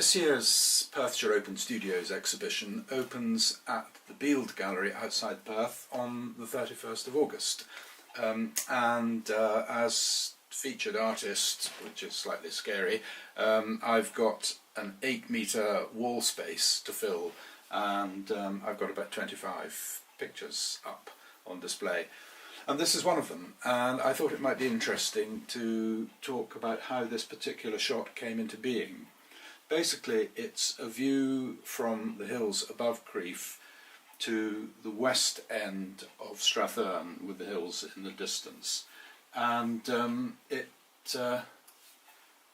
This year's Perthshire Open Studios exhibition opens at the Beeld Gallery outside Perth on the 31st of August. As featured artist, which is slightly scary, I've got an 8-metre wall space to fill, and I've got about 25 pictures up on display. And this is one of them, and I thought it might be interesting to talk about how this particular shot came into being. Basically, it's a view from the hills above Crieff to the west end of Strathern, with the hills in the distance. And it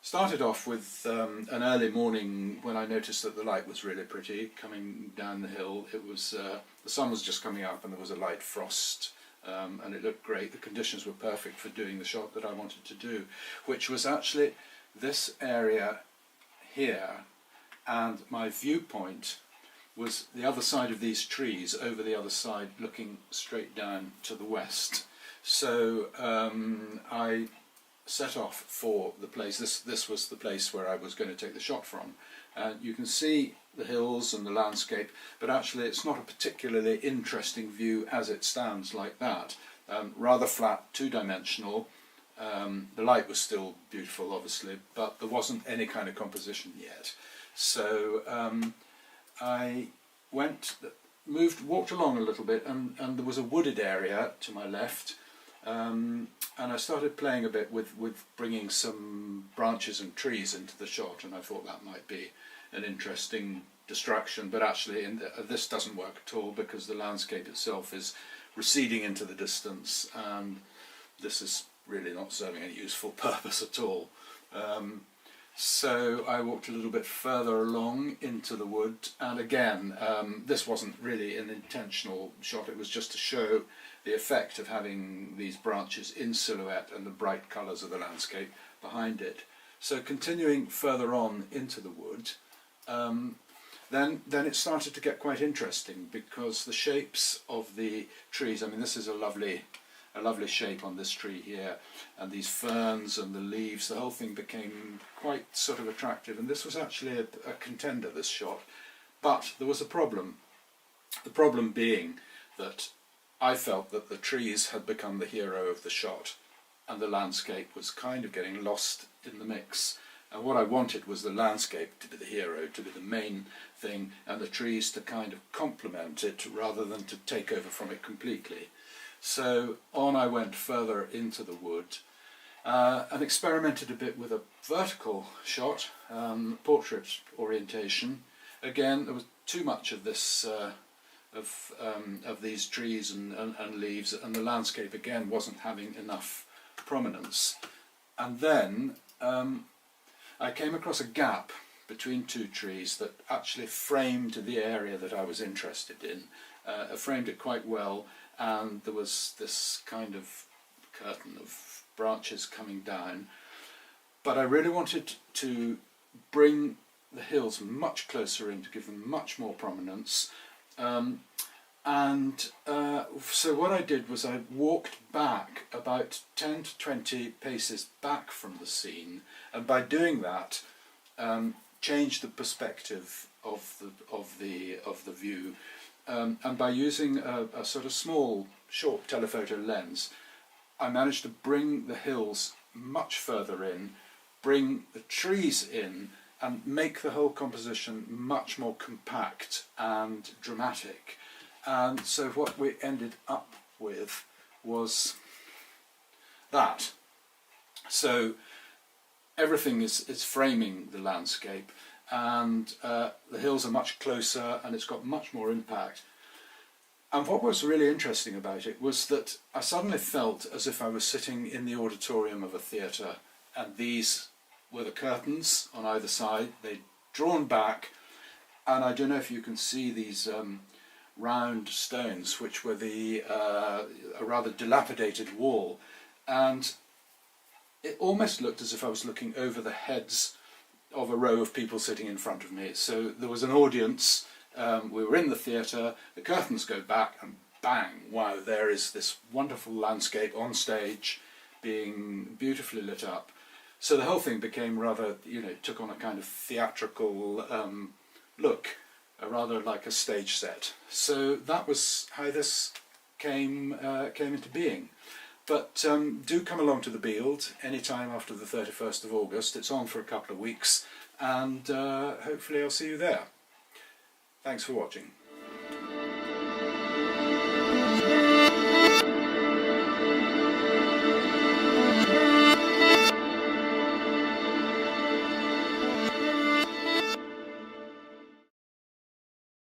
started off with an early morning when I noticed that the light was really pretty coming down the hill. It was the sun was just coming up and there was a light frost, and it looked great. The conditions were perfect for doing the shot that I wanted to do, which was actually this area here, and my viewpoint was the other side of these trees, over the other side, looking straight down to the west. So I set off for the place. This was the place where I was going to take the shot from. You can see the hills and the landscape, but actually it's not a particularly interesting view as it stands like that. Rather flat, two-dimensional. The light was still beautiful, obviously, but there wasn't any kind of composition yet. So I walked along a little bit, and there was a wooded area to my left, and I started playing a bit with bringing some branches and trees into the shot, and I thought that might be an interesting distraction, but actually this doesn't work at all because the landscape itself is receding into the distance, and this is really not serving any useful purpose at all. So I walked a little bit further along into the wood, and again, this wasn't really an intentional shot, it was just to show the effect of having these branches in silhouette and the bright colours of the landscape behind it. So continuing further on into the wood, then it started to get quite interesting, because the shapes of the trees, I mean, this is a lovely shape on this tree here, and these ferns and the leaves, the whole thing became quite sort of attractive, and this was actually a contender, this shot. But there was a problem. The problem being that I felt that the trees had become the hero of the shot, and the landscape was kind of getting lost in the mix. And what I wanted was the landscape to be the hero, to be the main thing, and the trees to kind of complement it rather than to take over from it completely. So on I went further into the wood, and experimented a bit with a vertical shot, portrait orientation. Again, there was too much of this, of these trees and leaves, and the landscape again wasn't having enough prominence. And then I came across a gap between two trees that actually framed the area that I was interested in, framed it quite well. And there was this kind of curtain of branches coming down, but I really wanted to bring the hills much closer in to give them much more prominence, so what I did was I walked back about 10 to 20 paces back from the scene, and by doing that changed the perspective of the view. And by using a sort of small, short telephoto lens, I managed to bring the hills much further in, bring the trees in, and make the whole composition much more compact and dramatic. And so what we ended up with was that. So everything is framing the landscape, and the hills are much closer, and it's got much more impact. And what was really interesting about it was that I suddenly felt as if I was sitting in the auditorium of a theatre, and these were the curtains on either side. They'd drawn back, and I don't know if you can see these round stones, which were a rather dilapidated wall, and it almost looked as if I was looking over the heads of a row of people sitting in front of me. So there was an audience, we were in the theatre, the curtains go back, and bang, wow, there is this wonderful landscape on stage being beautifully lit up. So the whole thing became rather, took on a kind of theatrical look, rather like a stage set. So that was how this came into being. But do come along to the Bield anytime after the 31st of August. It's on for a couple of weeks, and hopefully I'll see you there. Thanks for watching.